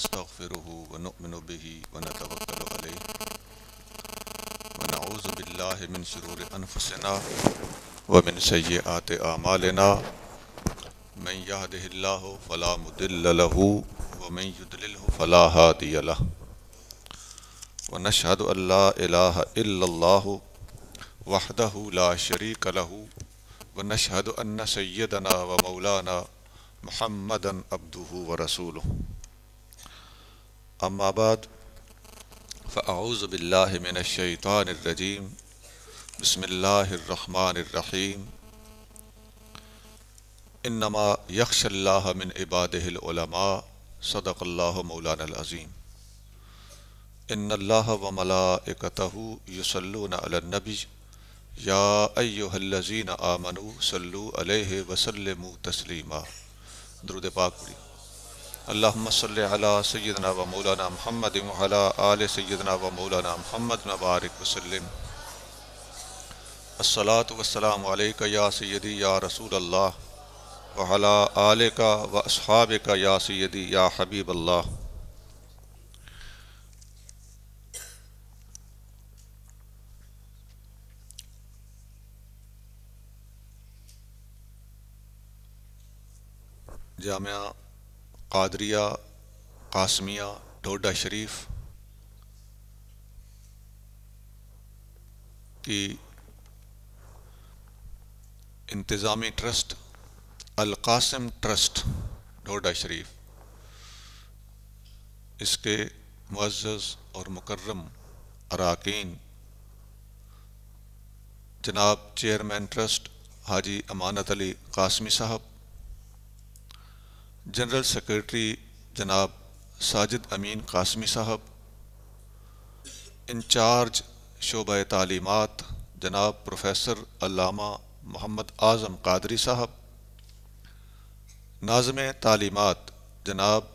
ونستغفره ونؤمن به ونتوكل عليه ونعوذ بالله من شرور أنفسنا ومن سيئات أعمالنا من يهده الله فلا مضل له ومن يضلله فلا هادي له ونشهد أن لا إله إلا الله وحده لا شريك له ونشهد أن سيدنا ومولانا محمدا عبده ورسوله أما بعد فأعوذ بالله من الشيطان الرجيم بسم الله الرحمن الرحيم إنما يخشى الله من عباده العلماء صدق الله مولانا العظيم إن الله وملائكته يصلون على النبي يا أيها الذين آمنوا صلوا عليه وسلموا تسليما درود پاک پڑھی اللہم صلی علی سیدنا و مولانا محمد وعلی آل سیدنا و مولانا محمد وبارک وسلم الصلاة والسلام علیکہ یا سیدی یا رسول اللہ وعلی آلکہ و اصحابکہ یا سیدی یا حبیب اللہ. جامعہ قادریہ قاسمیہ ڈوڈا شریف کی انتظامی ٹرسٹ القاسم ٹرسٹ ڈوڈا شریف، اس کے معزز اور مکرم اراکین جناب چیئرمین ٹرسٹ حاجی امانت علی قاسمی صاحب، جنرل سیکرٹری جناب ساجد امین قاسمی صاحب، انچارج شعبہ تعلیمات جناب پروفیسر علامہ محمد اعظم قادری صاحب، ناظم تعلیمات جناب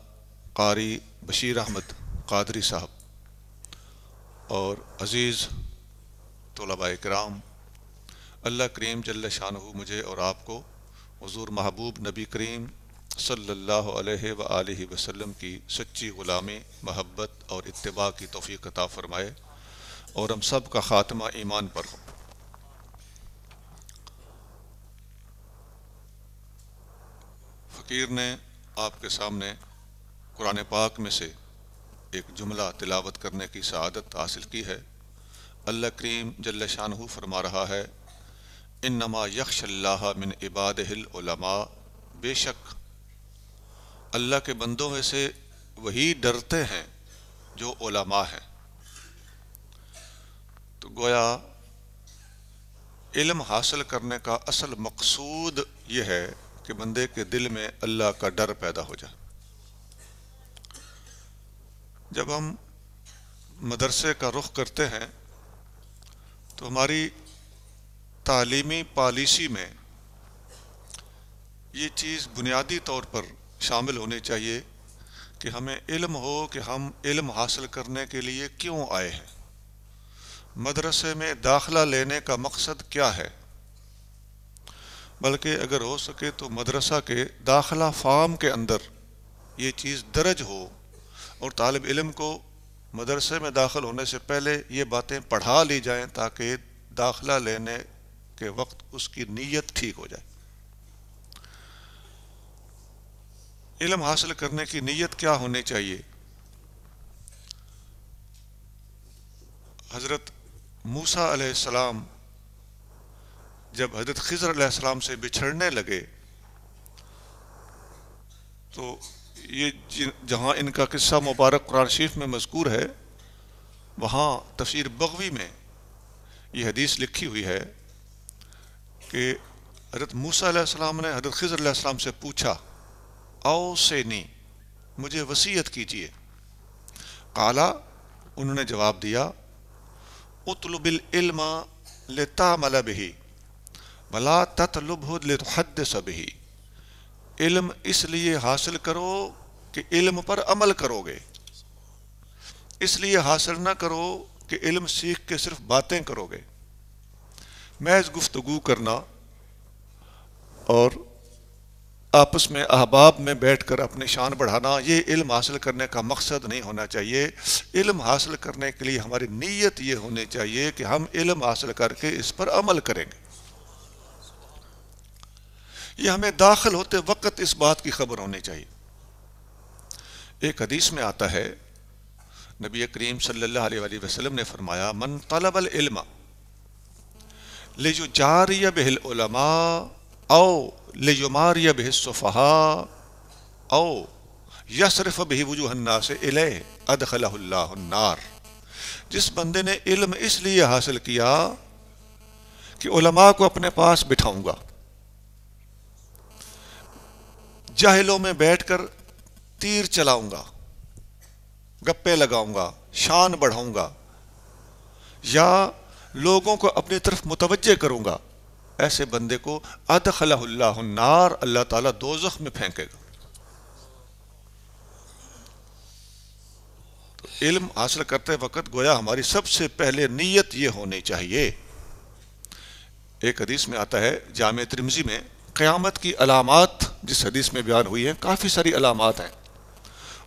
قاری بشیر احمد قادری صاحب، اور عزیز طلباء کرام، اللہ کریم جل شانہ مجھے اور آپ کو حضور محبوب نبی کریم صلی اللہ علیہ وآلہ وسلم کی سچی غلامی، محبت اور اتباع کی توفیق عطا فرمائے اور ہم سب کا خاتمہ ایمان پر ہو. فقیر نے آپ کے سامنے قرآن پاک میں سے ایک جملہ تلاوت کرنے کی سعادت حاصل کی ہے. اللہ کریم جل شانہ فرما رہا ہے انما یخشی اللہ من عبادہ العلماء، بے شک اللہ کے بندوں میں سے وہی ڈرتے ہیں جو علماء ہیں. تو گویا علم حاصل کرنے کا اصل مقصود یہ ہے کہ بندے کے دل میں اللہ کا ڈر پیدا ہو جائے. جب ہم مدرسے کا رخ کرتے ہیں تو ہماری تعلیمی پالیسی میں یہ چیز بنیادی طور پر شامل ہونی چاہیے کہ ہمیں علم ہو کہ ہم علم حاصل کرنے کے لیے کیوں آئے ہیں، مدرسے میں داخلہ لینے کا مقصد کیا ہے. بلکہ اگر ہو سکے تو مدرسہ کے داخلہ فارم کے اندر یہ چیز درج ہو اور طالب علم کو مدرسے میں داخل ہونے سے پہلے یہ باتیں پڑھا لی جائیں تاکہ داخلہ لینے کے وقت اس کی نیت ٹھیک ہو جائے. علم حاصل کرنے کی نیت کیا ہونی چاہیے؟ حضرت موسیٰ علیہ السلام جب حضرت خضر علیہ السلام سے بچھڑنے لگے تو یہ جہاں ان کا قصہ مبارک قرآن شریف میں مذکور ہے، وہاں تفسیر بغوی میں یہ حدیث لکھی ہوئی ہے کہ حضرت موسیٰ علیہ السلام نے حضرت خضر علیہ السلام سے پوچھا اوصنی، مجھے وصیت کیجیے. قالا، انہوں نے جواب دیا اطلب العلم لتعمل به ولا تطلبه لتحدث به، علم اس لیے حاصل کرو کہ علم پر عمل کرو گے، اس لیے حاصل نہ کرو کہ علم سیکھ کے صرف باتیں کرو گے. محض گفتگو کرنا اور آپس میں احباب میں بیٹھ کر اپنی شان بڑھانا، یہ علم حاصل کرنے کا مقصد نہیں ہونا چاہیے۔ علم حاصل کرنے کے لیے ہماری نیت یہ ہونی چاہیے کہ ہم علم حاصل کر کے اس پر عمل کریں گے۔ یہ ہمیں داخل ہوتے وقت اس بات کی خبر ہونی چاہیے۔ ایک حدیث میں آتا ہے، نبی کریم صلی اللہ علیہ وآلہ وسلم نے فرمایا، من طلب العلم لیجاری بہ العلماء او لیماری بہ السفہاء او یصرف بہ وجوہ الناس الیہ ادخلہ اللہ النار۔ جس بندے نے علم اس لیے حاصل کیا کہ علماء کو اپنے پاس بٹھاؤں گا، جاہلوں میں بیٹھ کر تیر چلاؤں گا، گپے لگاؤں گا، شان بڑھاؤں گا، یا لوگوں کو اپنی طرف متوجہ کروں گا، ایسے بندے کو ادخلہ اللہ النار، اللہ تعالیٰ دوزخ میں پھینکے گا۔ تو علم حاصل کرتے وقت گویا ہماری سب سے پہلے نیت یہ ہونی چاہیے۔ ایک حدیث میں آتا ہے جامع ترمذی میں، قیامت کی علامات جس حدیث میں بیان ہوئی ہیں، کافی ساری علامات ہیں،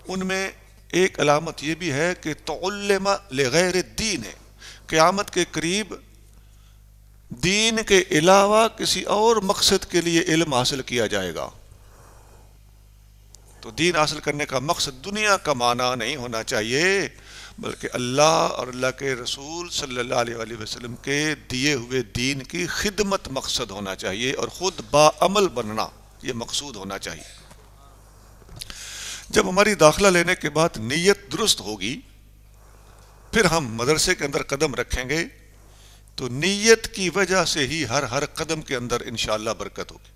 ان میں ایک علامت یہ بھی ہے کہ تعلم لغیر الدین ہے، قیامت کے قریب دین کے علاوہ کسی اور مقصد کے لیے علم حاصل کیا جائے گا۔ تو دین حاصل کرنے کا مقصد دنیا کمانا نہیں ہونا چاہیے، بلکہ اللہ اور اللہ کے رسول صلی اللہ علیہ وآلہ وسلم کے دیے ہوئے دین کی خدمت مقصد ہونا چاہیے، اور خود باعمل بننا یہ مقصود ہونا چاہیے۔ جب ہماری داخلہ لینے کے بعد نیت درست ہوگی، پھر ہم مدرسے کے اندر قدم رکھیں گے تو نیت کی وجہ سے ہی ہر قدم کے اندر انشاءاللہ برکت ہوگی۔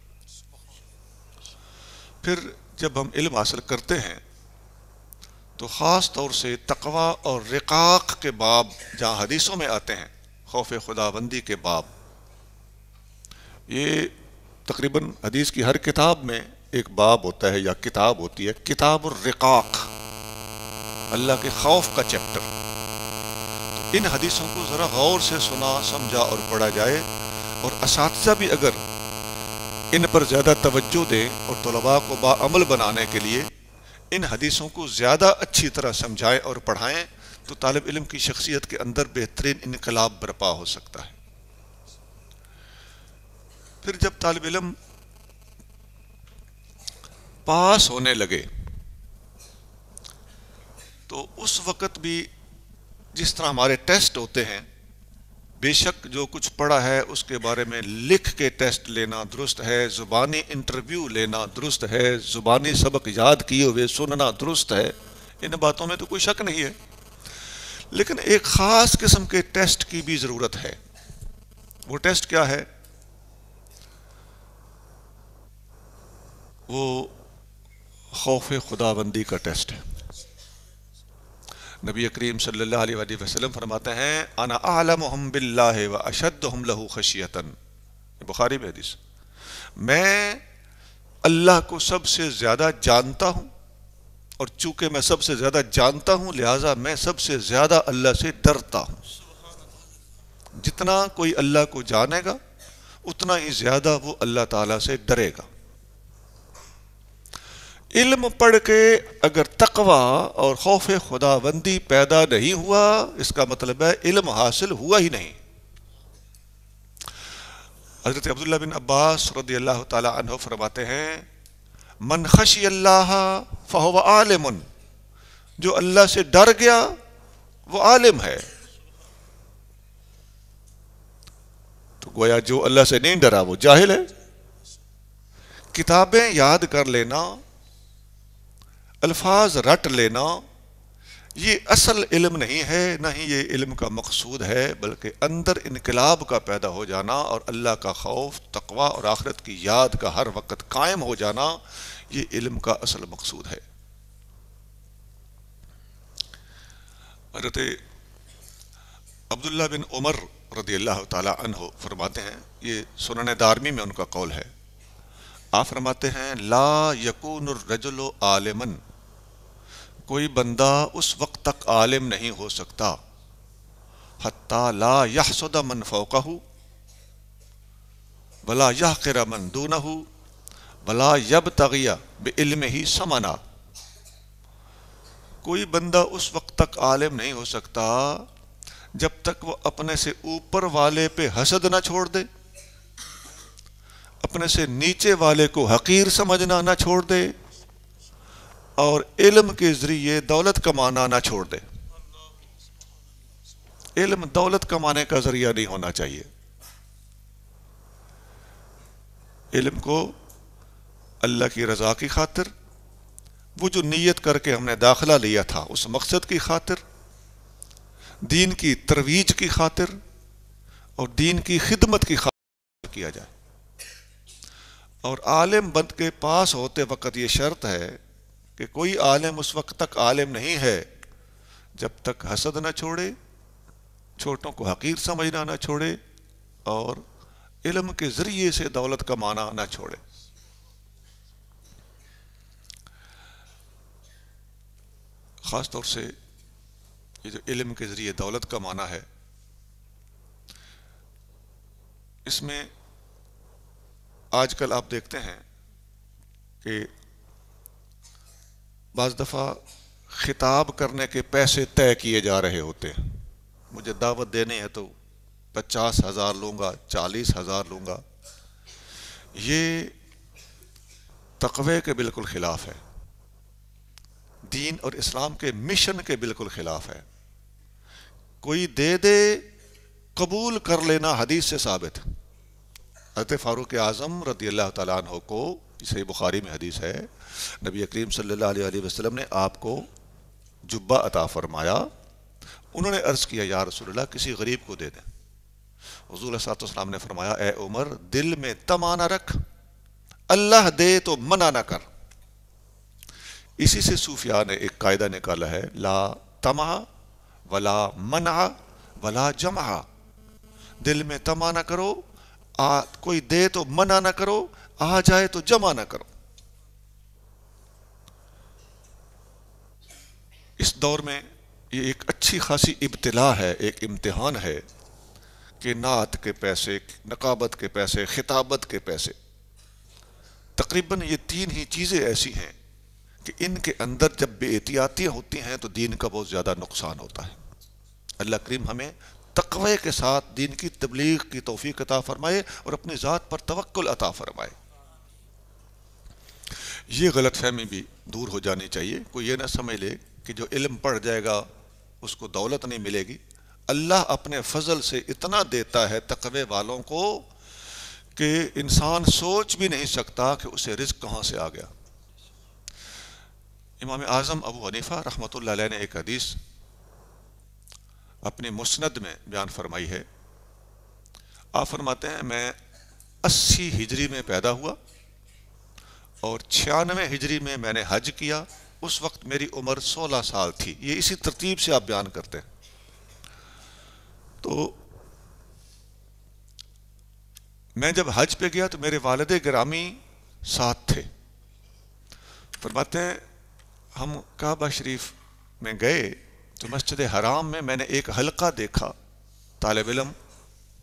پھر جب ہم علم حاصل کرتے ہیں تو خاص طور سے تقوی اور رقاق کے باب جہاں حدیثوں میں آتے ہیں، خوف خداوندی کے باب، یہ تقریباً حدیث کی ہر کتاب میں ایک باب ہوتا ہے یا کتاب ہوتی ہے، کتاب الرقاق، اللہ کے خوف کا چیپٹر۔ تو ان حدیثوں کو ذرا غور سے سنا، سمجھا اور پڑھا جائے، اور اساتذہ بھی اگر ان پر زیادہ توجہ دیں اور طلباء کو باعمل بنانے کے لیے ان حدیثوں کو زیادہ اچھی طرح سمجھائیں اور پڑھائیں، تو طالب علم کی شخصیت کے اندر بہترین انقلاب برپا ہو سکتا ہے۔ پھر جب طالب علم پاس ہونے لگے تو اس وقت بھی جس طرح ہمارے ٹیسٹ ہوتے ہیں، بے شک جو کچھ پڑھا ہے اس کے بارے میں لکھ کے ٹیسٹ لینا درست ہے، زبانی انٹرویو لینا درست ہے، زبانی سبق یاد کیے ہوئے سننا درست ہے، ان باتوں میں تو کوئی شک نہیں ہے، لیکن ایک خاص قسم کے ٹیسٹ کی بھی ضرورت ہے۔ وہ ٹیسٹ کیا ہے؟ وہ خوف خداوندی کا ٹیسٹ ہے۔ نبی کریم صلی اللہ علیہ وآلہ وسلم فرماتے ہیں، انا اعلمہم باللہ و اشدہم لہ خشیۃ، بخاری میں حدیث، میں اللہ کو سب سے زیادہ جانتا ہوں، اور چونکہ میں سب سے زیادہ جانتا ہوں لہٰذا میں سب سے زیادہ اللہ سے ڈرتا ہوں۔ جتنا کوئی اللہ کو جانے گا اتنا ہی زیادہ وہ اللہ تعالیٰ سے ڈرے گا۔ علم پڑھ کے اگر تقوی اور خوف خداوندی پیدا نہیں ہوا، اس کا مطلب ہے علم حاصل ہوا ہی نہیں۔ حضرت عبداللہ بن عباس رضی اللہ تعالی عنہ فرماتے ہیں، من خشی اللہ فہو عالم، جو اللہ سے ڈر گیا وہ عالم ہے۔ تو گویا جو اللہ سے نہیں ڈرا وہ جاہل ہے۔ کتابیں یاد کر لینا، الفاظ رٹ لینا، یہ اصل علم نہیں ہے، نہ ہی یہ علم کا مقصود ہے، بلکہ اندر انقلاب کا پیدا ہو جانا اور اللہ کا خوف، تقوی اور آخرت کی یاد کا ہر وقت قائم ہو جانا، یہ علم کا اصل مقصود ہے۔ حضرت عبداللہ بن عمر رضی اللہ تعالی عنہ فرماتے ہیں، یہ سنن دارمی میں ان کا قول ہے، آپ فرماتے ہیں، لا یکون الرجل عالما، کوئی بندہ اس وقت تک عالم نہیں ہو سکتا، حتی لا یحسد من فوقہ ولا یحقر من دونہ ولا یبتغی بعلمہ ثمنا، کوئی بندہ اس وقت تک عالم نہیں ہو سکتا جب تک وہ اپنے سے اوپر والے پہ حسد نہ چھوڑ دے، اپنے سے نیچے والے کو حقیر سمجھنا نہ چھوڑ دے، اور علم کے ذریعے دولت کمانا نہ چھوڑ دے۔ علم دولت کمانے کا ذریعہ نہیں ہونا چاہیے۔ علم کو اللہ کی رضا کی خاطر، وہ جو نیت کر کے ہم نے داخلہ لیا تھا اس مقصد کی خاطر، دین کی ترویج کی خاطر اور دین کی خدمت کی خاطر کیا جائے۔ اور عالم بند کے پاس ہوتے وقت یہ شرط ہے کہ کوئی عالم اس وقت تک عالم نہیں ہے جب تک حسد نہ چھوڑے، چھوٹوں کو حقیر سمجھنا نہ چھوڑے، اور علم کے ذریعے سے دولت کمانا نہ چھوڑے۔ خاص طور سے یہ جو علم کے ذریعے دولت کمانا ہے، اس میں آج کل آپ دیکھتے ہیں کہ بعض دفعہ خطاب کرنے کے پیسے طے کیے جا رہے ہوتے ہیں۔ مجھے دعوت دینی ہے تو 50,000 لوں گا، 40,000 لوں گا۔ یہ تقوی کے بالکل خلاف ہے، دین اور اسلام کے مشن کے بالکل خلاف ہے۔ کوئی دے دے، قبول کر لینا حدیث سے ثابت ہے۔ حضرت فاروق اعظم رضی اللہ تعالیٰ عنہ کو، صحیح بخاری میں حدیث ہے، نبی کریم صلی اللہ علیہ وسلم نے آپ کو جبہ عطا فرمایا۔ انہوں نے عرض کیا یا رسول اللہ کسی غریب کو دے دیں۔ حضور صلی اللہ علیہ وسلم نے فرمایا اے عمر دل میں طمع نہ رکھ، اللہ دے تو منع نہ کر۔ اسی سے صوفیاء نے ایک قاعدہ نکالا ہے، لا طمع ولا منع ولا جمع۔ دل میں طمع نہ کرو، کوئی دے تو منع نہ کرو، آ جائے تو جمع نہ کرو۔ اس دور میں یہ ایک اچھی خاصی ابتلا ہے، ایک امتحان ہے کہ نعت کے پیسے، نقابت کے پیسے، خطابت کے پیسے، تقریباً یہ 3 ہی چیزیں ایسی ہیں کہ ان کے اندر جب بے احتیاطیاں ہوتی ہیں تو دین کا بہت زیادہ نقصان ہوتا ہے۔ اللہ کریم ہمیں تقوی کے ساتھ دین کی تبلیغ کی توفیق عطا فرمائے اور اپنی ذات پر توکل عطا فرمائے۔ یہ غلط فہمی بھی دور ہو جانی چاہیے۔ کوئی یہ نہ سمجھ لے کہ جو علم پڑھ جائے گا اس کو دولت نہیں ملے گی۔ اللہ اپنے فضل سے اتنا دیتا ہے تقوی والوں کو کہ انسان سوچ بھی نہیں سکتا کہ اسے رزق کہاں سے آ گیا۔ امام اعظم ابو حنیفہ رحمۃ اللہ علیہ نے ایک حدیث اپنی مسند میں بیان فرمائی ہے۔ آپ فرماتے ہیں میں 80 ہجری میں پیدا ہوا اور 96 ہجری میں نے حج کیا، اس وقت میری عمر 16 سال تھی۔ یہ اسی ترتیب سے آپ بیان کرتے ہیں۔ تو میں جب حج پہ گیا تو میرے والد گرامی ساتھ تھے۔ فرماتے ہیں ہم کعبہ شریف میں گئے تو مسجد حرام میں نے ایک حلقہ دیکھا، طالب علم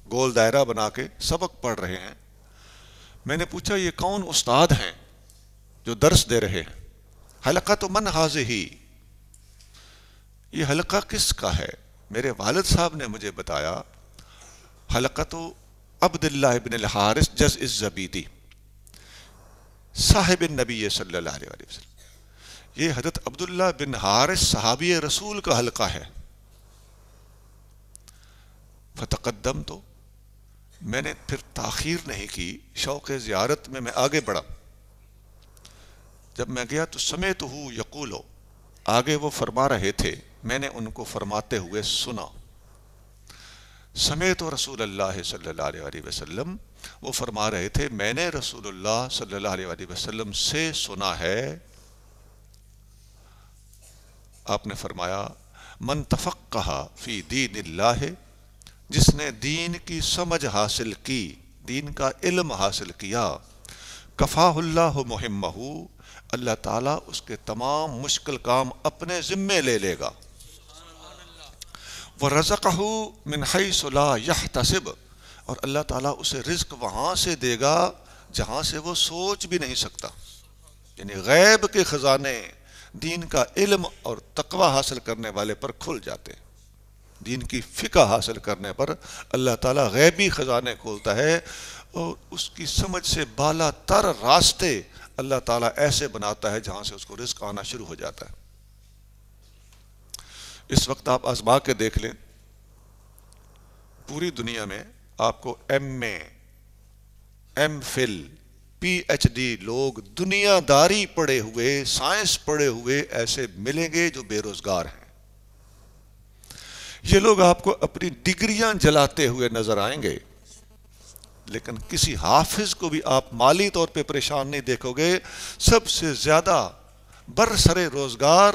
گول دائرہ بنا کے سبق پڑھ رہے ہیں۔ میں نے پوچھا یہ کون استاد ہیں جو درس دے رہے ہیں؟ حلقہ تو من حاضہ، یہ حلقہ کس کا ہے؟ میرے والد صاحب نے مجھے بتایا حلقہ تو عبداللہ ابن الحارث جزء الزبیدی صاحب النبی صلی اللہ علیہ وسلم، یہ حضرت عبداللہ بن حارث صحابی رسول کا حلقہ ہے۔ فتقدم، تو میں نے پھر تاخیر نہیں کی، شوق زیارت میں آگے بڑھا۔ جب میں گیا تو سمعتہ یقول، آگے وہ فرما رہے تھے، میں نے ان کو فرماتے ہوئے سنا۔ سمعت رسول اللہ صلی اللہ علیہ وسلم، وہ فرما رہے تھے میں نے رسول اللہ صلی اللہ علیہ وسلم سے سنا ہے۔ آپ نے فرمایا من تفقہ فی دین اللہ، جس نے دین کی سمجھ حاصل کی، دین کا علم حاصل کیا، کفاہ اللہ مہمہ، اللہ تعالیٰ اس کے تمام مشکل کام اپنے ذمے لے لے گا۔ وَرَزَقَهُ مِنْ حَيْثُ لَا يَحْتَسِبُ، اور اللہ تعالیٰ اسے رزق وہاں سے دے گا جہاں سے وہ سوچ بھی نہیں سکتا. یعنی غیب کے خزانے دین کا علم اور تقوی حاصل کرنے والے پر کھل جاتے ہیں. دین کی فقہ حاصل کرنے پر اللہ تعالیٰ غیبی خزانے کھولتا ہے اور اس کی سمجھ سے بالا تر راستے اللہ تعالیٰ ایسے بناتا ہے جہاں سے اس کو رزق آنا شروع ہو جاتا ہے. اس وقت آپ آزما کے دیکھ لیں, پوری دنیا میں آپ کو M A, M Phil, P H D لوگ دنیا داری پڑھے ہوئے, سائنس پڑھے ہوئے ایسے ملیں گے جو بے روزگار ہیں. یہ لوگ آپ کو اپنی ڈگریاں جلاتے ہوئے نظر آئیں گے, لیکن کسی حافظ کو بھی آپ مالی طور پہ پریشان نہیں دیکھو گے. سب سے زیادہ برسر روزگار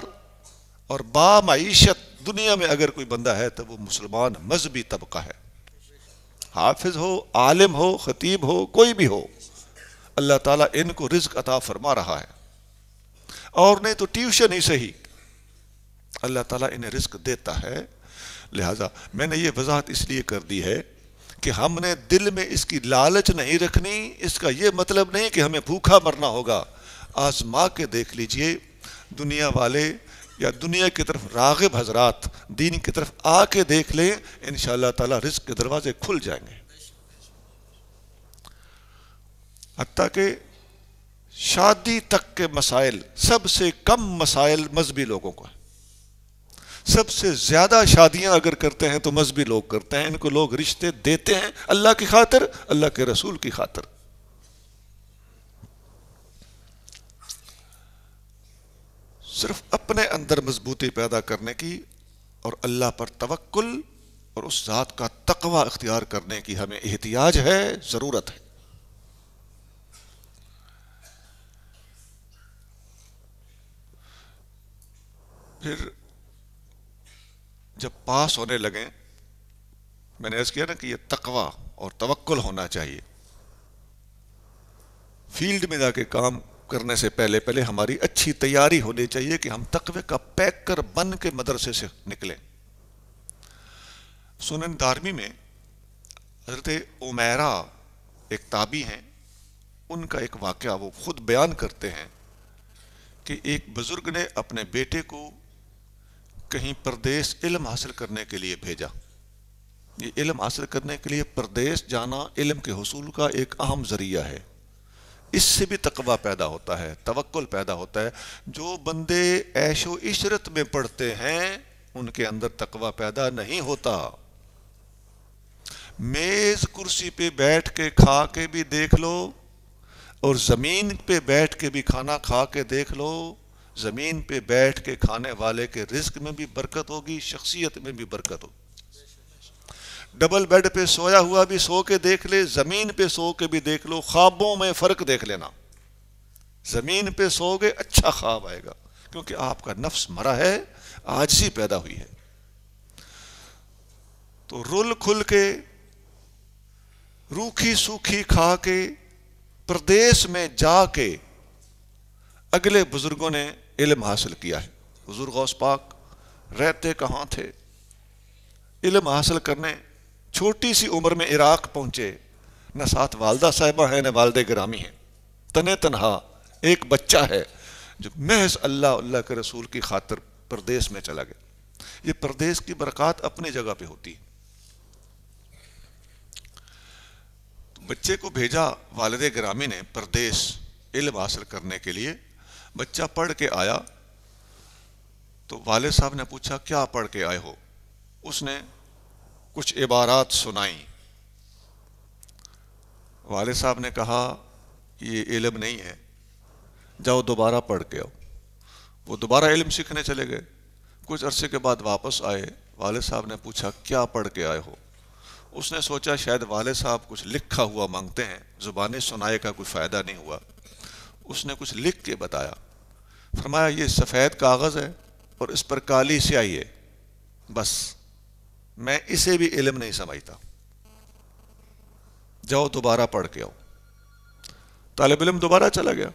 اور با معیشت دنیا میں اگر کوئی بندہ ہے تو وہ مسلمان مذہبی طبقہ ہے. حافظ ہو, عالم ہو, خطیب ہو, کوئی بھی ہو, اللہ تعالیٰ ان کو رزق عطا فرما رہا ہے. اور نہیں تو ٹیوشن ہی صحیح, اللہ تعالیٰ انہیں رزق دیتا ہے. لہذا میں نے یہ وضاحت اس لیے کر دی ہے کہ ہم نے دل میں اس کی لالچ نہیں رکھنی. اس کا یہ مطلب نہیں کہ ہمیں بھوکا مرنا ہوگا. آزما کے دیکھ لیجئے, دنیا والے یا دنیا کی طرف راغب حضرات دین کی طرف آ کے دیکھ لیں, انشاءاللہ تعالی رزق کے دروازے کھل جائیں گے. حتیٰ کہ شادی تک کے مسائل, سب سے کم مسائل مذہبی لوگوں کو ہیں. سب سے زیادہ شادیاں اگر کرتے ہیں تو مذہبی لوگ کرتے ہیں. ان کو لوگ رشتے دیتے ہیں اللہ کی خاطر, اللہ کے رسول کی خاطر. صرف اپنے اندر مضبوطی پیدا کرنے کی اور اللہ پر توکل اور اس ذات کا تقوی اختیار کرنے کی ہمیں احتیاج ہے, ضرورت ہے. پھر جب پاس ہونے لگیں, میں نے عرض کیا نا کہ یہ تقوی اور توکل ہونا چاہیے. فیلڈ میں جا کے کام کرنے سے پہلے ہماری اچھی تیاری ہونی چاہیے کہ ہم تقوی کا پیکر بن کے مدرسے سے نکلیں. سنن دارمی میں حضرت عمیرہ ایک تابعی ہیں, ان کا ایک واقعہ وہ خود بیان کرتے ہیں کہ ایک بزرگ نے اپنے بیٹے کو کہیں پردیس علم حاصل کرنے کے لیے بھیجا. یہ علم حاصل کرنے کے لیے پردیس جانا علم کے حصول کا ایک اہم ذریعہ ہے. اس سے بھی تقوی پیدا ہوتا ہے, توکل پیدا ہوتا ہے. جو بندے عیش و عشرت میں پڑھتے ہیں ان کے اندر تقوی پیدا نہیں ہوتا. میز کرسی پہ بیٹھ کے کھا کے بھی دیکھ لو اور زمین پہ بیٹھ کے بھی کھانا کھا کے دیکھ لو, زمین پہ بیٹھ کے کھانے والے کے رزق میں بھی برکت ہوگی, شخصیت میں بھی برکت ہوگی. ڈبل بیڈ پہ سویا ہوا بھی سو کے دیکھ لے, زمین پہ سو کے بھی دیکھ لو, خوابوں میں فرق دیکھ لینا. زمین پہ سو گے اچھا خواب آئے گا کیونکہ آپ کا نفس مرا ہے, عاجزی پیدا ہوئی ہے. تو رل کھل کے روکھی سوکھی کھا کے پردیس میں جا کے اگلے بزرگوں نے علم حاصل کیا ہے. حضور غوث پاک رہتے کہاں تھے, علم حاصل کرنے چھوٹی سی عمر میں عراق پہنچے. نہ ساتھ والدہ صاحبہ ہیں نہ والد گرامی ہیں, تنے تنہا ایک بچہ ہے جو محض اللہ کے رسول کی خاطر پردیس میں چلا گیا. یہ پردیس کی برکات اپنی جگہ پہ ہوتی ہے. بچے کو بھیجا والد گرامی نے پردیس علم حاصل کرنے کے لیے. بچہ پڑھ کے آیا تو والد صاحب نے پوچھا کیا پڑھ کے آئے ہو. اس نے کچھ عبارات سنائیں. والد صاحب نے کہا یہ علم نہیں ہے, جاؤ دوبارہ پڑھ کے آؤ. وہ دوبارہ علم سیکھنے چلے گئے. کچھ عرصے کے بعد واپس آئے. والد صاحب نے پوچھا کیا پڑھ کے آئے ہو. اس نے سوچا شاید والد صاحب کچھ لکھا ہوا مانگتے ہیں, زبانیں سنائے کا کوئی فائدہ نہیں ہوا. اس نے کچھ لکھ کے بتایا. فرمایا یہ سفید کاغذ ہے اور اس پر کالی سیاہی ہے, بس میں اسے بھی علم نہیں سمجھتا, جاؤ دوبارہ پڑھ کے آؤ. طالب علم دوبارہ چلا گیا.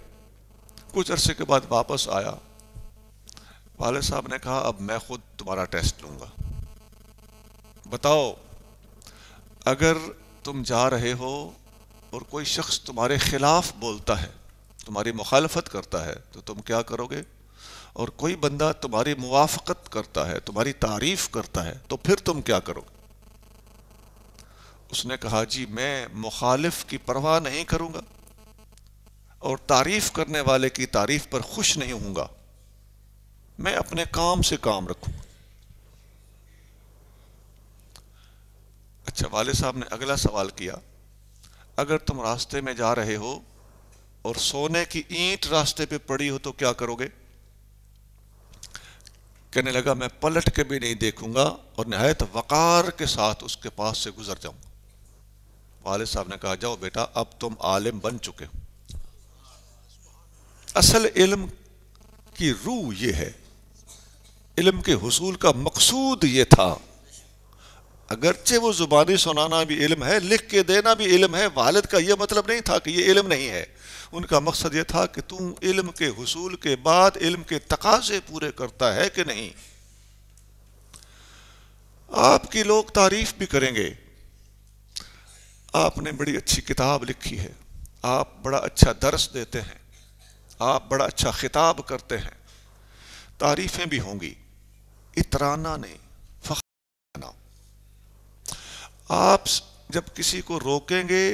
کچھ عرصے کے بعد واپس آیا. والد صاحب نے کہا اب میں خود تمہارا ٹیسٹ لوں گا, بتاؤ اگر تم جا رہے ہو اور کوئی شخص تمہارے خلاف بولتا ہے، تمہاری مخالفت کرتا ہے، تو تم کیا کرو گے؟ اور کوئی بندہ تمہاری موافقت کرتا ہے، تمہاری تعریف کرتا ہے، تو پھر تم کیا کرو گے؟ اس نے کہا جی میں مخالف کی پرواہ نہیں کروں گا اور تعریف کرنے والے کی تعریف پر خوش نہیں ہوں گا، میں اپنے کام سے کام رکھوں گا۔ اچھا، والد صاحب نے اگلا سوال کیا، اگر تم راستے میں جا رہے ہو اور سونے کی اینٹ راستے پہ پڑی ہو تو کیا کرو گے؟ کہنے لگا میں پلٹ کے بھی نہیں دیکھوں گا اور نہایت وقار کے ساتھ اس کے پاس سے گزر جاؤں گا۔ والد صاحب نے کہا جاؤ بیٹا، اب تم عالم بن چکے ہو۔ اصل علم کی روح یہ ہے، علم کے حصول کا مقصود یہ تھا، اگرچہ وہ زبانی سنانا بھی علم ہے، لکھ کے دینا بھی علم ہے، والد کا یہ مطلب نہیں تھا کہ یہ علم نہیں ہے، ان کا مقصد یہ تھا کہ تم علم کے حصول کے بعد علم کے تقاضے پورے کرتا ہے کہ نہیں۔ آپ کی لوگ تعریف بھی کریں گے، آپ نے بڑی اچھی کتاب لکھی ہے، آپ بڑا اچھا درس دیتے ہیں، آپ بڑا اچھا خطاب کرتے ہیں، تعریفیں بھی ہوں گی، اترانا نہیں، فخر کرنا۔ آپ جب کسی کو روکیں گے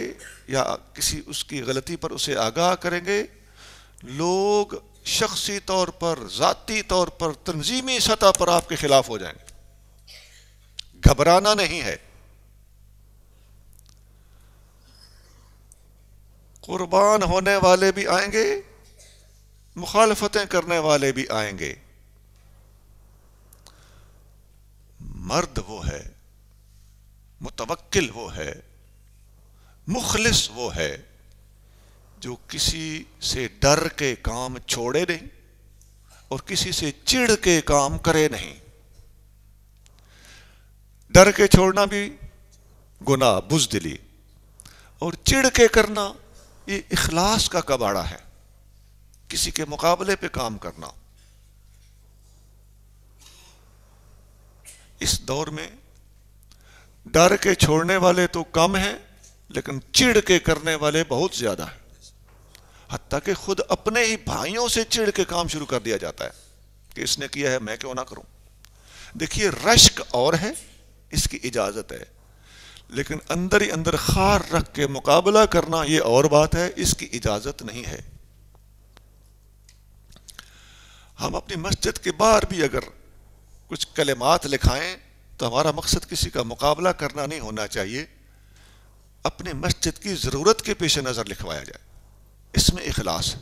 یا کسی اس کی غلطی پر اسے آگاہ کریں گے، لوگ شخصی طور پر، ذاتی طور پر، تنظیمی سطح پر آپ کے خلاف ہو جائیں گے۔ گھبرانا نہیں ہے، قربان ہونے والے بھی آئیں گے، مخالفتیں کرنے والے بھی آئیں گے۔ مرد وہ ہے، متوکل وہ ہے، مخلص وہ ہے جو کسی سے ڈر کے کام چھوڑے نہیں اور کسی سے چڑ کے کام کرے نہیں۔ ڈر کے چھوڑنا بھی گناہ، بزدلی، اور چڑ کے کرنا یہ اخلاص کا کباڑہ ہے، کسی کے مقابلے پہ کام کرنا۔ اس دور میں ڈر کے چھوڑنے والے تو کم ہیں، لیکن چڑ کے کرنے والے بہت زیادہ ہیں، حتیٰ کہ خود اپنے ہی بھائیوں سے چڑ کے کام شروع کر دیا جاتا ہے کہ اس نے کیا ہے میں کیوں نہ کروں۔ دیکھیے رشک اور ہے، اس کی اجازت ہے، لیکن اندر ہی اندر خار رکھ کے مقابلہ کرنا یہ اور بات ہے، اس کی اجازت نہیں ہے۔ ہم اپنی مسجد کے باہر بھی اگر کچھ کلمات لکھائیں تو ہمارا مقصد کسی کا مقابلہ کرنا نہیں ہونا چاہیے، اپنے مسجد کی ضرورت کے پیش نظر لکھوایا جائے، اس میں اخلاص ہے۔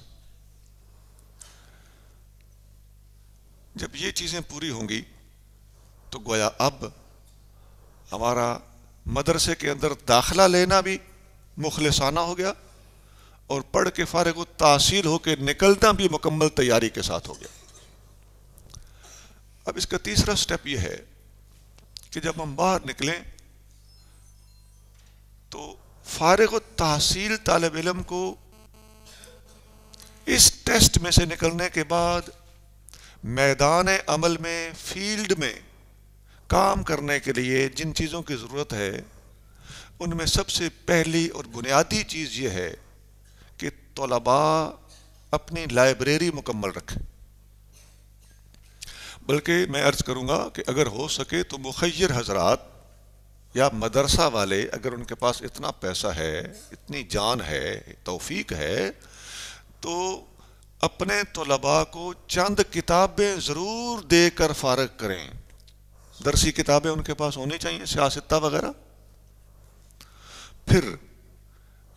جب یہ چیزیں پوری ہوں گی تو گویا اب ہمارا مدرسے کے اندر داخلہ لینا بھی مخلصانہ ہو گیا اور پڑھ کے فارغ التحصیل ہو کے نکلنا بھی مکمل تیاری کے ساتھ ہو گیا۔ اب اس کا تیسرا سٹیپ یہ ہے کہ جب ہم باہر نکلیں تو فارغ التحصیل طالب علم کو اس ٹیسٹ میں سے نکلنے کے بعد میدان عمل میں، فیلڈ میں کام کرنے کے لیے جن چیزوں کی ضرورت ہے ان میں سب سے پہلی اور بنیادی چیز یہ ہے کہ طلباء اپنی لائبریری مکمل رکھیں۔ بلکہ میں عرض کروں گا کہ اگر ہو سکے تو مخیر حضرات یا مدرسہ والے اگر ان کے پاس اتنا پیسہ ہے، اتنی جان ہے، توفیق ہے، تو اپنے طلباء کو چند کتابیں ضرور دے کر فارغ کریں۔ درسی کتابیں ان کے پاس ہونی چاہیے، سیاستہ وغیرہ۔ پھر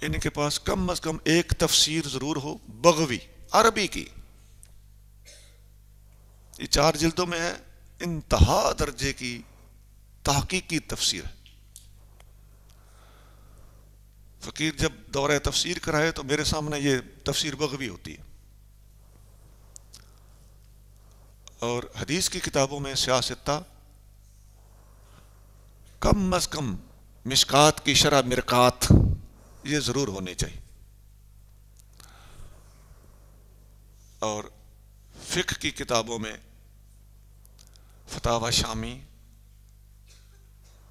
ان کے پاس کم از کم ایک تفسیر ضرور ہو، بغوی، عربی کی، یہ 4 جلدوں میں ہے، انتہا درجے کی تحقیقی تفسیر ہے۔ فقیر جب دورہ تفسیر کرائے تو میرے سامنے یہ تفسیر بغوی ہوتی ہے، اور حدیث کی کتابوں میں سیاستہ کم از کم مشکات کی شرح مرقات یہ ضرور ہونی چاہیے، اور فقہ کی کتابوں میں فتاوی شامی،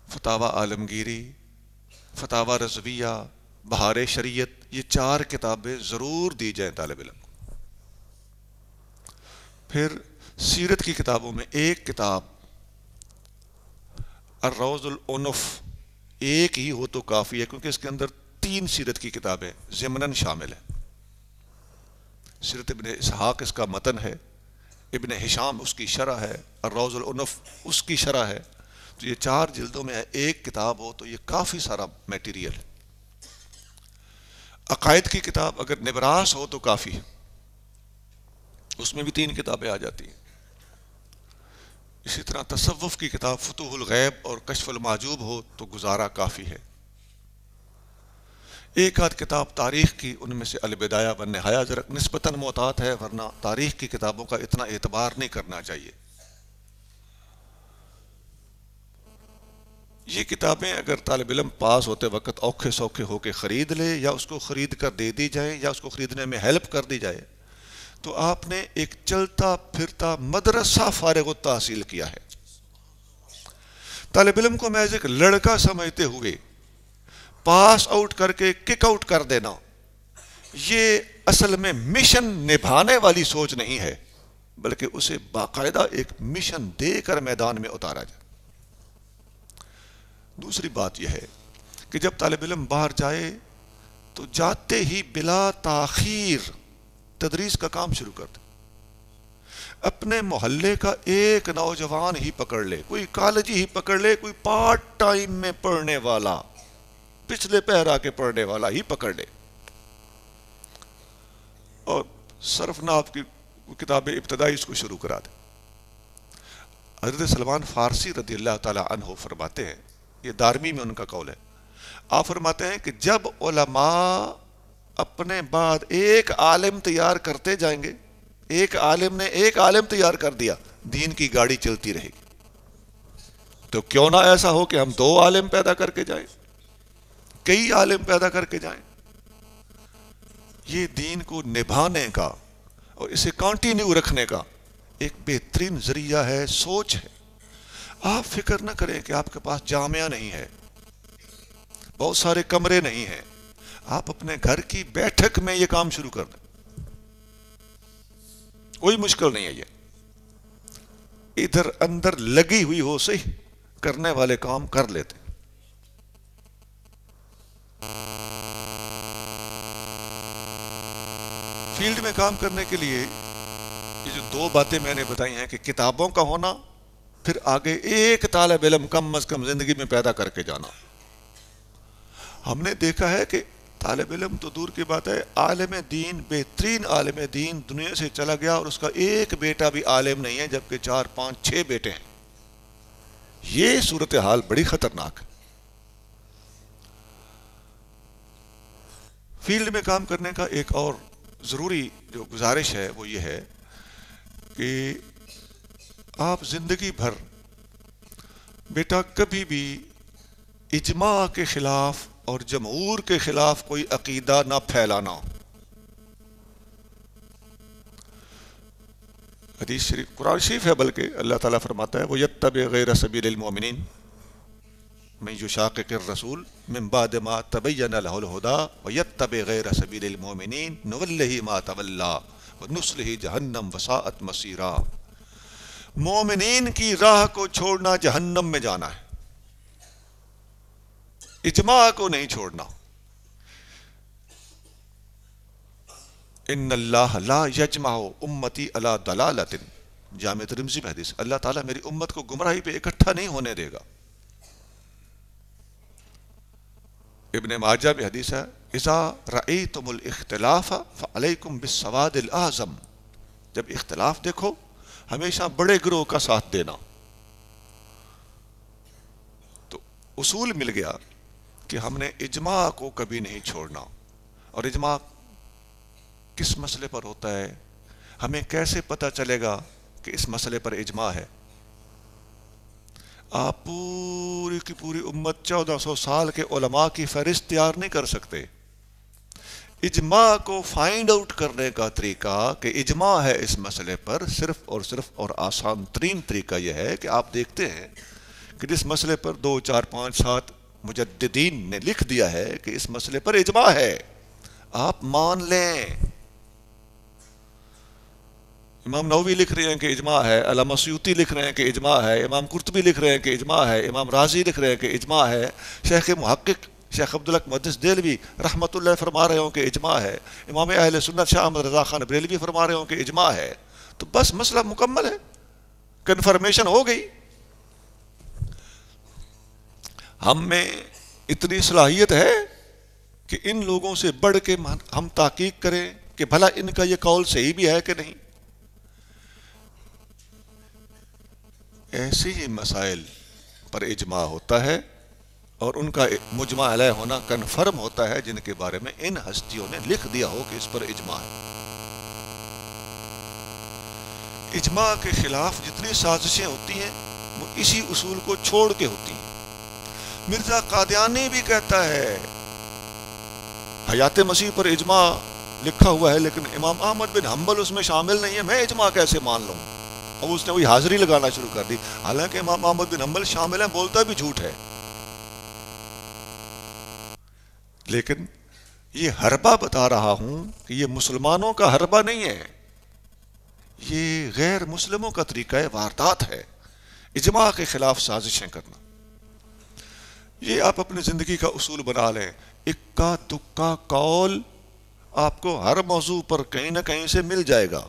فتاوی عالمگیری، فتاوی رضویہ، بہار شریعت، یہ 4 کتابیں ضرور دی جائیں طالب علم کو۔ پھر سیرت کی کتابوں میں ایک کتاب الروض العنف ایک ہی ہو تو کافی ہے، کیونکہ اس کے اندر 3 سیرت کی کتابیں ضمناً شامل ہیں۔ سیرت ابن اسحاق اس کا متن ہے، ابن ہشام اس کی شرح ہے، الروض العنف اس کی شرح ہے۔ تو یہ 4 جلدوں میں ایک کتاب ہو تو یہ کافی سارا میٹیریل ہے۔ عقائد کی کتاب اگر نبراس ہو تو کافی ہے، اس میں بھی 3 کتابیں آ جاتی ہیں۔ اسی طرح تصوف کی کتاب فتوح الغیب اور کشف المحجوب ہو تو گزارا کافی ہے۔ ایک آدھ کتاب تاریخ کی، ان میں سے البدایہ والنہایہ ذرا نسبتاً محتاط ہے، ورنہ تاریخ کی کتابوں کا اتنا اعتبار نہیں کرنا چاہیے۔ یہ کتابیں اگر طالب علم پاس ہوتے وقت اوکھے سوکھے ہو کے خرید لے، یا اس کو خرید کر دے دی جائے، یا اس کو خریدنے میں ہیلپ کر دی جائے، تو آپ نے ایک چلتا پھرتا مدرسہ فارغ التحصیل کیا ہے۔ طالب علم کو محض ایک لڑکا سمجھتے ہوئے پاس آؤٹ کر کے کک آؤٹ کر دینا، یہ اصل میں مشن نبھانے والی سوچ نہیں ہے، بلکہ اسے باقاعدہ ایک مشن دے کر میدان میں اتارا جائے۔ دوسری بات یہ ہے کہ جب طالب علم باہر جائے تو جاتے ہی بلا تاخیر تدریس کا کام شروع کر دے۔ اپنے محلے کا ایک نوجوان ہی پکڑ لے، کوئی کالجی ہی پکڑ لے، کوئی پارٹ ٹائم میں پڑھنے والا، پچھلے پہر آ کے پڑھنے والا ہی پکڑ لے، اور صرف ناف کی کتاب ابتدائی اس کو شروع کرا دے۔ حضرت سلمان فارسی رضی اللہ تعالی عنہ فرماتے ہیں، یہ دارمی میں ان کا قول ہے، آپ فرماتے ہیں کہ جب علماء اپنے بعد ایک عالم تیار کرتے جائیں گے، ایک عالم نے ایک عالم تیار کر دیا، دین کی گاڑی چلتی رہے گی۔ تو کیوں نہ ایسا ہو کہ ہم 2 عالم پیدا کر کے جائیں، کئی عالم پیدا کر کے جائیں۔ یہ دین کو نبھانے کا اور اسے کنٹینیو رکھنے کا ایک بہترین ذریعہ ہے، سوچ ہے۔ آپ فکر نہ کریں کہ آپ کے پاس جامعہ نہیں ہے، بہت سارے کمرے نہیں ہیں، آپ اپنے گھر کی بیٹھک میں یہ کام شروع کر دیں، کوئی مشکل نہیں ہے۔ یہ ادھر اندر لگی ہوئی ہو صحیح، کرنے والے کام کر لیتے۔ فیلڈ میں کام کرنے کے لیے یہ جو 2 باتیں میں نے بتائی ہیں کہ کتابوں کا ہونا، پھر آگے ایک طالب علم کم از کم زندگی میں پیدا کر کے جانا۔ ہم نے دیکھا ہے کہ طالب علم تو دور کی بات ہے، عالم دین، بہترین عالم دین دنیا سے چلا گیا اور اس کا ایک بیٹا بھی عالم نہیں ہے، جبکہ 4 5 6 بیٹے ہیں۔ یہ صورتحال بڑی خطرناک ہے۔ فیلڈ میں کام کرنے کا ایک اور ضروری جو گزارش ہے وہ یہ ہے کہ آپ زندگی بھر بیٹا کبھی بھی اجماع کے خلاف اور جمہور کے خلاف کوئی عقیدہ نہ پھیلانا۔ حدیث شریف، قرآن شریف ہے بلکہ، اللہ تعالیٰ فرماتا ہے وَيَتَّبِعْ غَيْرَ سَبِيلِ الْمُؤْمِنِينَ مَن يُشَاقِقِ الرَّسُولَ مِن بَعْدِ مَا تَبَيَّنَ لَهُ الْهُدَىٰ وَيَتَّبِعْ غَيْرَ سَبِيلِ الْمُؤْمِنِينَ نُوَلِّهِ مَا تَوَلَّىٰ وَنُصْلِهِ جَهَنَّمَ وَسَاءَتْ مَصِيرًا۔ مومنین کی راہ کو چھوڑنا جہنم میں جانا ہے، اجماع کو نہیں چھوڑنا۔ ان اللہ لا یجمع امتی علی ضلالۃ، جامع ترمذی میں حدیث، اللہ تعالیٰ میری امت کو گمراہی پہ اکٹھا نہیں ہونے دے گا۔ ابن ماجہ میں حدیث ہے اذا رأیتم الاختلاف فعلیکم بالسواد الاعظم، جب اختلاف دیکھو ہمیشہ بڑے گروہ کا ساتھ دینا۔ تو اصول مل گیا کہ ہم نے اجماع کو کبھی نہیں چھوڑنا۔ اور اجماع کس مسئلے پر ہوتا ہے، ہمیں کیسے پتہ چلے گا کہ اس مسئلے پر اجماع ہے؟ آپ پوری کی پوری امت 1400 سال کے علماء کی فہرست تیار نہیں کر سکتے۔ اجماع کو فائنڈ آؤٹ کرنے کا طریقہ کہ اجماع ہے اس مسئلے پر، صرف اور آسان ترین طریقہ یہ ہے کہ آپ دیکھتے ہیں کہ جس مسئلے پر 2 4 5 7 مجددین نے لکھ دیا ہے کہ اس مسئلے پر اجماع ہے، آپ مان لیں۔ امام نووی لکھ رہے ہیں کہ اجماع ہے، علامہ سیوطی لکھ رہے ہیں کہ اجماع ہے، امام قرطبی لکھ رہے ہیں کہ اجماع ہے، امام رازی لکھ رہے ہیں کہ اجماع ہے، شیخ محقق شیخ عبدالحق محدث دہلوی رحمۃ اللہ فرما رہے ہوں کہ اجماع ہے، امام اہل سنت شاہ احمد رضا خان بریلوی فرما رہے ہوں کہ اجماع ہے، تو بس مسئلہ مکمل ہے، کنفرمیشن ہو گئی۔ ہم میں اتنی صلاحیت ہے کہ ان لوگوں سے بڑھ کے ہم تحقیق کریں کہ بھلا ان کا یہ قول صحیح بھی ہے کہ نہیں۔ ایسے ہی مسائل پر اجماع ہوتا ہے اور ان کا مجمع علیہ ہونا کنفرم ہوتا ہے جن کے بارے میں ان ہستیوں نے لکھ دیا ہو کہ اس پر اجماع ہے۔ اجماع کے خلاف جتنی سازشیں ہوتی ہیں وہ اسی اصول کو چھوڑ کے ہوتی ہیں۔ مرزا قادیانی بھی کہتا ہے حیات مسیح پر اجماع لکھا ہوا ہے لیکن امام احمد بن حنبل اس میں شامل نہیں ہے، میں اجماع کیسے مان لوں؟ اب اس نے وہی حاضری لگانا شروع کر دی، حالانکہ امام احمد بن حنبل شامل ہیں، بولتا بھی جھوٹ ہے۔ لیکن یہ حربہ بتا رہا ہوں کہ یہ مسلمانوں کا حربہ نہیں ہے، یہ غیر مسلموں کا طریقہ واردات ہے، اجماع کے خلاف سازشیں کرنا۔ یہ آپ اپنی زندگی کا اصول بنا لیں، اکا دکا قول آپ کو ہر موضوع پر کہیں نہ کہیں سے مل جائے گا۔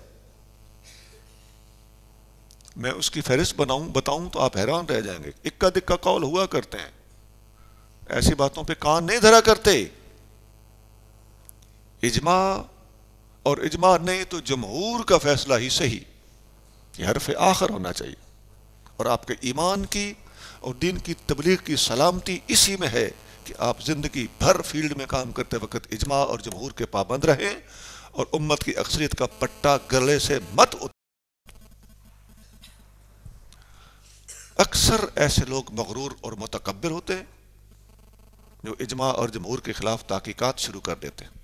میں اس کی فہرست بتاؤں تو آپ حیران رہ جائیں گے، اکا دکا قول ہوا کرتے ہیں، ایسی باتوں پہ کان نہیں دھرا کرتے۔ اجماع اور اجماع نہیں تو جمہور کا فیصلہ ہی صحیح، یہ حرف آخر ہونا چاہیے۔ اور آپ کے ایمان کی اور دین کی تبلیغ کی سلامتی اسی میں ہے کہ آپ زندگی بھر فیلڈ میں کام کرتے وقت اجماع اور جمہور کے پابند رہیں اور امت کی اکثریت کا پٹا گلے سے مت اکثر ایسے لوگ مغرور اور متکبر ہوتے ہیں جو اجماع اور جمہور کے خلاف تحقیقات شروع کر دیتے ہیں۔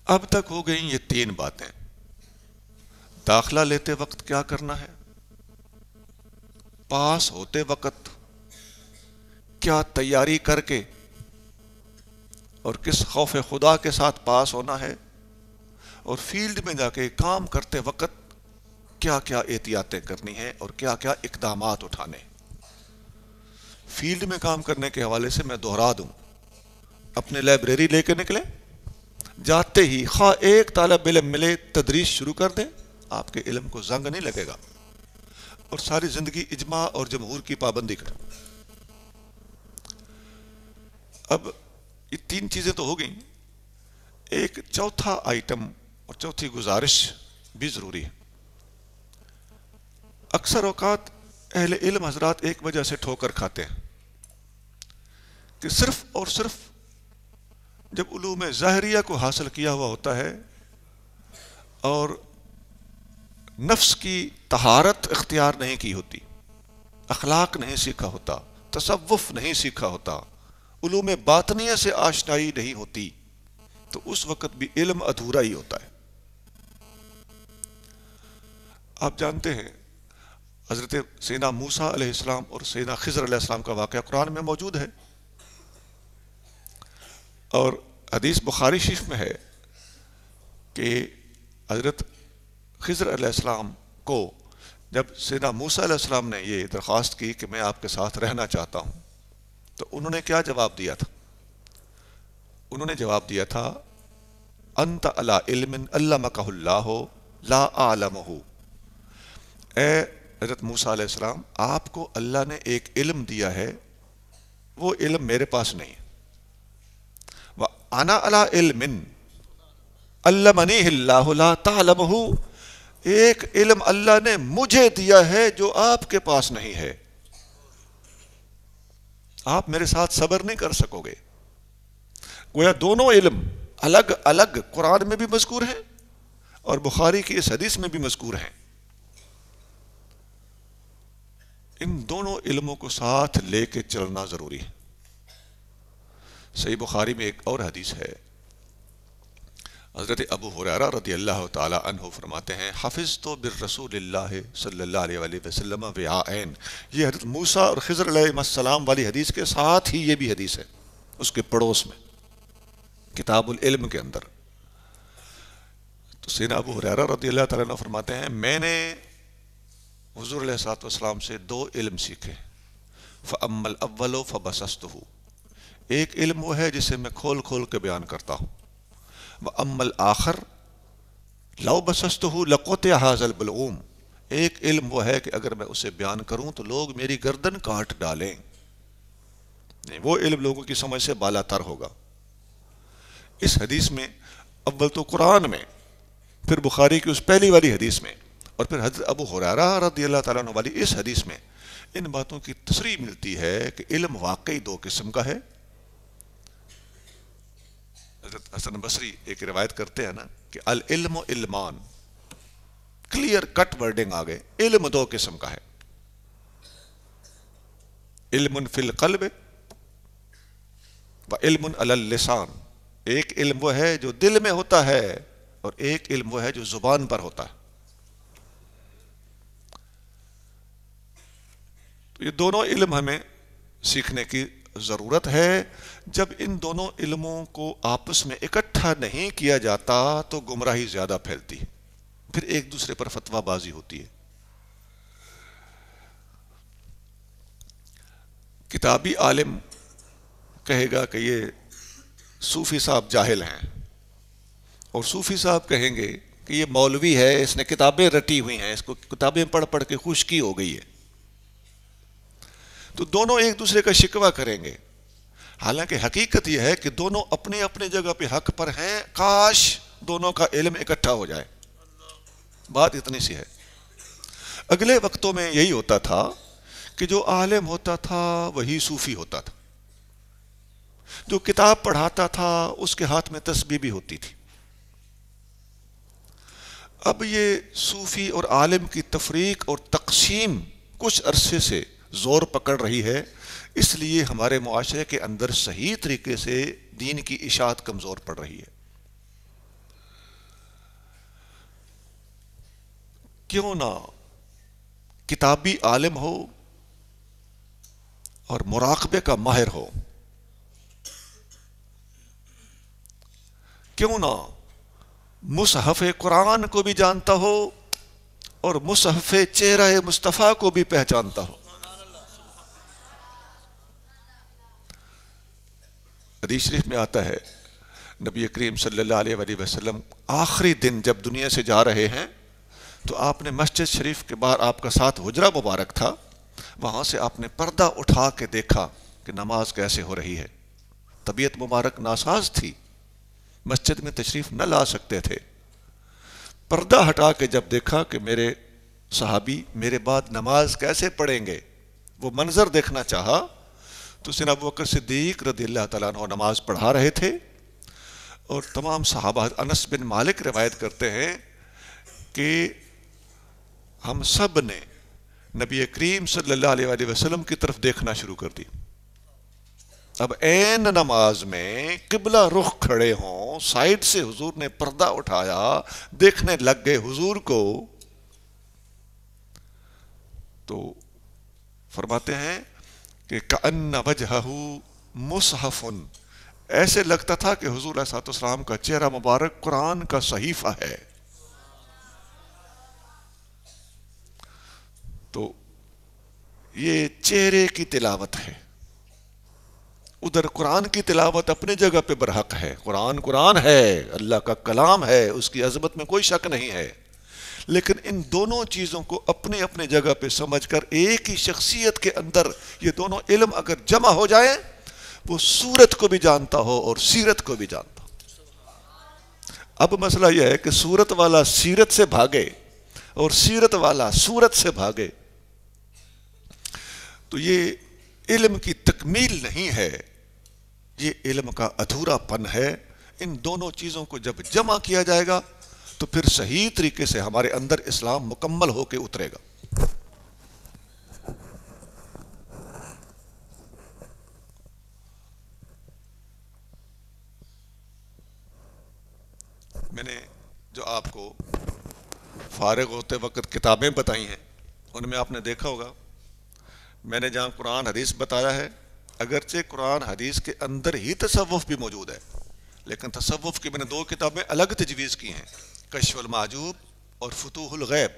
اب تک ہو گئیں یہ 3 باتیں۔ داخلہ لیتے وقت کیا کرنا ہے، پاس ہوتے وقت کیا تیاری کر کے اور کس خوف خدا کے ساتھ پاس ہونا ہے، اور فیلڈ میں جا کے کام کرتے وقت کیا کیا احتیاطیں کرنی ہیں اور کیا کیا اقدامات اٹھانے۔ فیلڈ میں کام کرنے کے حوالے سے میں دہرا دوں، اپنے لائبریری لے کے نکلیں، جاتے ہی خواہ ایک طالب علم ملے تدریس شروع کر دیں، آپ کے علم کو زنگ نہیں لگے گا، اور ساری زندگی اجماع اور جمہور کی پابندی کریں۔ اب یہ 3 چیزیں تو ہو گئیں، ایک چوتھا آئٹم اور چوتھی گزارش بھی ضروری ہے۔ اکثر اوقات اہل علم حضرات ایک وجہ سے ٹھوکر کھاتے ہیں کہ صرف اور صرف جب علوم ظاہریہ کو حاصل کیا ہوا ہوتا ہے اور نفس کی طہارت اختیار نہیں کی ہوتی، اخلاق نہیں سیکھا ہوتا، تصوف نہیں سیکھا ہوتا، علوم باطنیہ سے آشنائی نہیں ہوتی، تو اس وقت بھی علم ادھورا ہی ہوتا ہے۔ آپ جانتے ہیں حضرت سیدنا موسیٰ علیہ السلام اور سیدنا خضر علیہ السلام کا واقعہ قرآن میں موجود ہے، اور حدیث بخاری شریف میں ہے کہ حضرت خضر علیہ السلام کو جب سیدنا موسیٰ علیہ السلام نے یہ درخواست کی کہ میں آپ کے ساتھ رہنا چاہتا ہوں، تو انہوں نے کیا جواب دیا تھا؟ انہوں نے جواب دیا تھا انت علی علم علمکہ اللہ لا اعلمہ، اے حضرت موسیٰ علیہ السلام، آپ کو اللہ نے ایک علم دیا ہے، وہ علم میرے پاس نہیں ہے۔ وَأَنَا عَلَىٰ عِلْمٍ عَلَّمَنِيهِ اللَّهُ لَا تَعْلَمُهُ، ایک علم اللہ نے مجھے دیا ہے جو آپ کے پاس نہیں ہے، آپ میرے ساتھ صبر نہیں کر سکو گے۔ گویا دونوں علم الگ الگ قرآن میں بھی مذکور ہیں اور بخاری کی اس حدیث میں بھی مذکور ہیں۔ ان دونوں علموں کو ساتھ لے کے چلنا ضروری ہے۔ صحیح بخاری میں ایک اور حدیث ہے، حضرت ابو ہریرہ رضی اللہ تعالی عنہ فرماتے ہیں حفظ تو بالرسول اللہ صلی اللہ علیہ وآلہ وسلم وعائن، یہ حضرت موسیٰ اور خضر علیہ السلام والی حدیث کے ساتھ ہی یہ بھی حدیث ہے اس کے پڑوس میں کتاب العلم کے اندر۔ تو سیدنا ابو ہریرہ رضی اللہ تعالیٰ عنہ فرماتے ہیں میں نے حضور علیہ الصلوۃ والسلام سے دو علم سیکھے، فَأَمَّا الْأَوَّلُ فَبَسَسْتُهُ، ایک علم وہ ہے جسے میں کھول کھول کے بیان کرتا ہوں، وَأَمَّا الْآخَرُ لَوْ بَسَسْتُهُ لَقُطِعَ هَذَا الْبَلْعُومُ، ایک علم وہ ہے کہ اگر میں اسے بیان کروں تو لوگ میری گردن کاٹ ڈالیں، نہیں وہ علم لوگوں کی سمجھ سے بالا تر ہوگا۔ اس حدیث میں اول تو قرآن میں، پھر بخاری کی اس پہلی والی حدیث میں، اور پھر حضرت ابو ہریرہ رضی اللہ تعالیٰ عنہ والی اس حدیث میں ان باتوں کی تصریح ملتی ہے کہ علم واقعی دو قسم کا ہے۔ حضرت حسن بصری ایک روایت کرتے ہیں نا کہ العلم علمان، کلیئر کٹ ورڈنگ آگے، علم دو قسم کا ہے، علم فی القلب و علم علی اللسان، ایک علم وہ ہے جو دل میں ہوتا ہے اور ایک علم وہ ہے جو زبان پر ہوتا ہے۔ تو یہ دونوں علم ہمیں سیکھنے کی ضرورت ہے۔ جب ان دونوں علموں کو آپس میں اکٹھا نہیں کیا جاتا تو گمراہی زیادہ پھیلتی ہے، پھر ایک دوسرے پر فتویٰ بازی ہوتی ہے۔ کتابی عالم کہے گا کہ یہ صوفی صاحب جاہل ہیں، اور صوفی صاحب کہیں گے کہ یہ مولوی ہے، اس نے کتابیں رٹی ہوئی ہیں، اس کو کتابیں پڑھ پڑھ کے خشکی ہو گئی ہے۔ تو دونوں ایک دوسرے کا شکوہ کریں گے، حالانکہ حقیقت یہ ہے کہ دونوں اپنی اپنی جگہ پہ حق پر ہیں، کاش دونوں کا علم اکٹھا ہو جائے۔ بات اتنی سی ہے۔ اگلے وقتوں میں یہی ہوتا تھا کہ جو عالم ہوتا تھا وہی صوفی ہوتا تھا، جو کتاب پڑھاتا تھا اس کے ہاتھ میں تسبیح بھی ہوتی تھی۔ اب یہ صوفی اور عالم کی تفریق اور تقسیم کچھ عرصے سے زور پکڑ رہی ہے، اس لیے ہمارے معاشرے کے اندر صحیح طریقے سے دین کی اشاعت کمزور پڑ رہی ہے۔ کیوں نہ کتابی عالم ہو اور مراقبے کا ماہر ہو، کیوں نہ مصحف قرآن کو بھی جانتا ہو اور مصحف چہرہ مصطفیٰ کو بھی پہچانتا ہو۔ حدیث شریف میں آتا ہے نبی کریم صلی اللہ علیہ وآلہ وسلم آخری دن جب دنیا سے جا رہے ہیں تو آپ نے مسجد شریف کے باہر، آپ کا ساتھ حجرہ مبارک تھا، وہاں سے آپ نے پردہ اٹھا کے دیکھا کہ نماز کیسے ہو رہی ہے۔ طبیعت مبارک ناساز تھی، مسجد میں تشریف نہ لا سکتے تھے، پردہ ہٹا کے جب دیکھا کہ میرے صحابی میرے بعد نماز کیسے پڑھیں گے، وہ منظر دیکھنا چاہا تو سیدنا ابوبکر صدیق رضی اللہ تعالیٰ عنہ نماز پڑھا رہے تھے، اور تمام صحابہ، انس بن مالک روایت کرتے ہیں کہ ہم سب نے نبی کریم صلی اللہ علیہ وآلہ وسلم کی طرف دیکھنا شروع کر دی۔ اب عین نماز میں قبلہ رخ کھڑے ہوں، سائیڈ سے حضور نے پردہ اٹھایا، دیکھنے لگ گئے حضور کو، تو فرماتے ہیں کہ کأن وجہہ مصحف، ایسے لگتا تھا کہ حضور علیہ السلام کا چہرہ مبارک قرآن کا صحیفہ ہے۔ تو یہ چہرے کی تلاوت ہے، ادھر قرآن کی تلاوت اپنے جگہ پہ برحق ہے، قرآن قرآن ہے، اللہ کا کلام ہے، اس کی عظمت میں کوئی شک نہیں ہے، لیکن ان دونوں چیزوں کو اپنے اپنے جگہ پہ سمجھ کر ایک ہی شخصیت کے اندر یہ دونوں علم اگر جمع ہو جائیں، وہ صورت کو بھی جانتا ہو اور سیرت کو بھی جانتا ہو۔ اب مسئلہ یہ ہے کہ صورت والا سیرت سے بھاگے اور سیرت والا صورت سے بھاگے تو یہ علم کی تکمیل نہیں ہے، یہ علم کا ادھورا پن ہے۔ ان دونوں چیزوں کو جب جمع کیا جائے گا تو پھر صحیح طریقے سے ہمارے اندر اسلام مکمل ہو کے اترے گا۔ فارغ ہوتے وقت کتابیں بتائی ہیں، ان میں آپ نے دیکھا ہوگا میں نے جہاں قرآن حدیث بتایا ہے، اگرچہ قرآن حدیث کے اندر ہی تصوف بھی موجود ہے، لیکن تصوف کی میں نے 2 کتابیں الگ تجویز کی ہیں، کشف المعجوب اور فتوح الغیب۔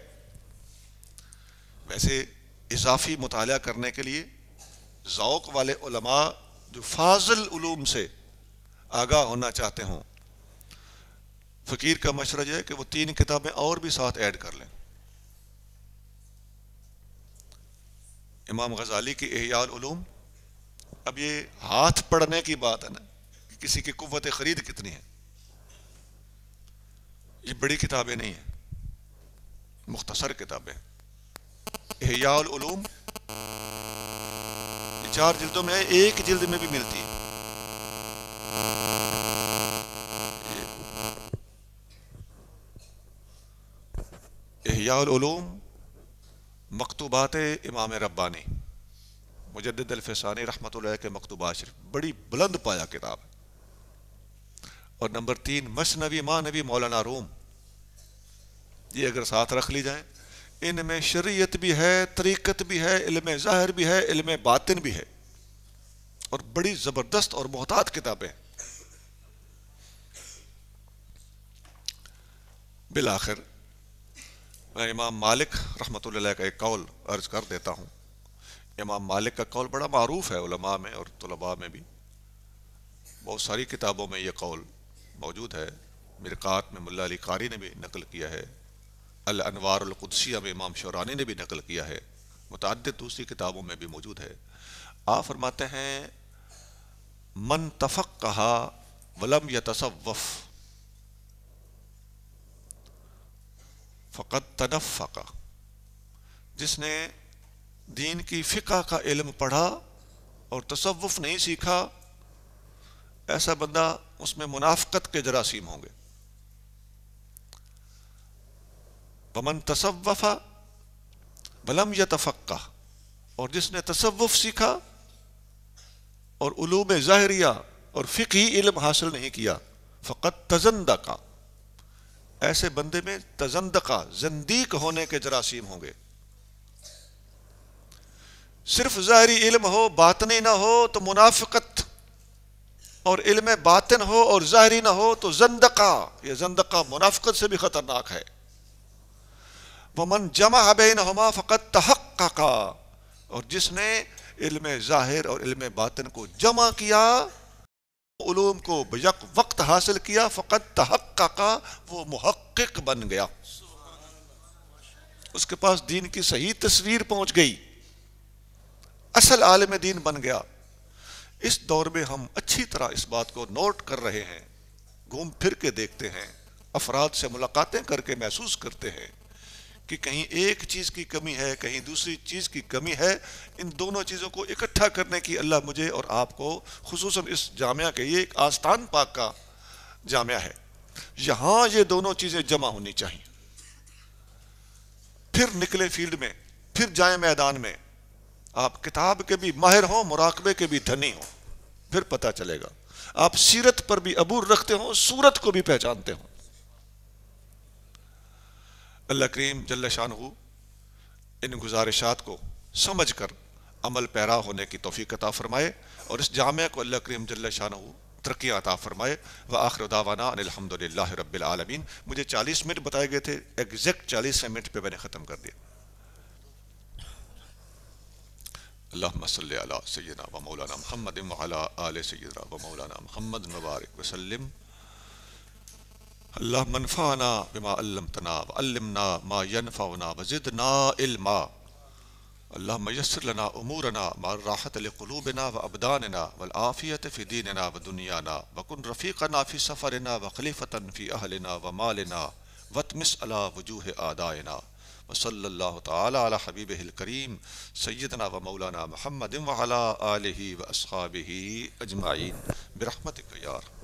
ویسے اضافی مطالعہ کرنے کے لیے ذوق والے علماء جو فاضل علوم سے آگاہ ہونا چاہتے ہوں، فقیر کا مشورہ یہ ہے کہ وہ 3 کتابیں اور بھی ساتھ ایڈ کر لیں۔ امام غزالی کی احیاء العلوم، اب یہ ہاتھ پڑھنے کی بات ہے نا کہ کسی کی قوت خرید کتنی ہے، یہ بڑی کتابیں نہیں ہیں، مختصر کتابیں۔ احیاء العلوم 4 جلدوں میں ہے، 1 جلد میں بھی ملتی ہے۔ احیاء العلوم مکتوبات امام ربانی مجدد الفسانی رحمۃ اللہ کے مکتوبات شریف، بڑی بلند پایا کتاب ہے۔ اور نمبر 3 مثنوی مانوی مولانا روم، یہ اگر ساتھ رکھ لی جائیں، ان میں شریعت بھی ہے، طریقت بھی ہے، علم ظاہر بھی ہے، علم باطن بھی ہے، اور بڑی زبردست اور محتاط کتابیں۔ بالآخر میں امام مالک رحمۃ اللہ علیہ کا ایک قول عرض کر دیتا ہوں۔ امام مالک کا قول بڑا معروف ہے علماء میں اور طلباء میں بھی، بہت ساری کتابوں میں یہ قول موجود ہے۔ مرقات میں ملا علی قاری نے بھی نقل کیا ہے، الانوار القدسیہ میں امام شورانی نے بھی نقل کیا ہے، متعدد دوسری کتابوں میں بھی موجود ہے۔ آپ فرماتے ہیں من تفقہ ولم یتصوف فقد تنفق، جس نے دین کی فقہ کا علم پڑھا اور تصوف نہیں سیکھا، ایسا بندہ، اس میں منافقت کے جراثیم ہوں گے۔ ومن تصوف ولم یتفقہ، اور جس نے تصوف سیکھا اور علوم ظاہریہ اور فقہی علم حاصل نہیں کیا، فقط تزندقہ، ایسے بندے میں تزندقہ زندیق ہونے کے جراثیم ہوں گے۔ صرف ظاہری علم ہو باطنی نہ ہو تو منافقت، اور علم باطن ہو اور ظاہری نہ ہو تو زندقہ، یہ زندقہ منافقت سے بھی خطرناک ہے۔ ومن جمع بینہما فقد تحقق، اور جس نے علم ظاہر اور علم باطن کو جمع کیا، علوم کو بیک وقت حاصل کیا، فقد تحقق، وہ محقق بن گیا، اس کے پاس دین کی صحیح تصویر پہنچ گئی، اصل عالم دین بن گیا۔ اس دور میں ہم اچھی طرح اس بات کو نوٹ کر رہے ہیں، گھوم پھر کے دیکھتے ہیں، افراد سے ملاقاتیں کر کے محسوس کرتے ہیں کہ کہیں ایک چیز کی کمی ہے، کہیں دوسری چیز کی کمی ہے۔ ان دونوں چیزوں کو اکٹھا کرنے کی اللہ مجھے اور آپ کو، خصوصاً اس جامعہ کے، یہ ایک آستان پاک کا جامعہ ہے، یہاں یہ دونوں چیزیں جمع ہونی چاہیے۔ پھر نکلے فیلڈ میں، پھر جائیں میدان میں، آپ کتاب کے بھی ماہر ہوں، مراقبے کے بھی دھنی ہوں، پھر پتہ چلے گا۔ آپ سیرت پر بھی عبور رکھتے ہوں، صورت کو بھی پہچانتے ہوں۔ اللہ کریم جل شانہ ان گزارشات کو سمجھ کر عمل پیرا ہونے کی توفیق عطا فرمائے، اور اس جامعہ کو اللہ کریم جل شانہ ترقی عطا فرمائے۔ وآخر دعوانا ان الحمدللہ رب العالمین۔ مجھے 40 منٹ بتائے گئے تھے، ایگزیکٹ 40 منٹ پہ میں نے ختم کر دیا۔ اللہم صلی علی سیدنا و مولانا محمد وعلی آل سیدنا و مولانا محمد مبارک وسلم۔ اللہم انفعنا بما علمتنا وعلمنا ما ینفعنا وزدنا علما۔ اللہم یسر لنا امورنا مع الراحة لقلوبنا وابداننا والعافیة فی دیننا ودنیانا، وکن رفیقنا فی سفرنا وخلیفة فی اہلنا ومالنا، واتمس علی وجوہ آدائنا، وصلی اللہ تعالی علی حبیبہ الکریم سیدنا و مولانا محمد وعلی آلہ و اصحابہ اجمعین برحمتک یا رب۔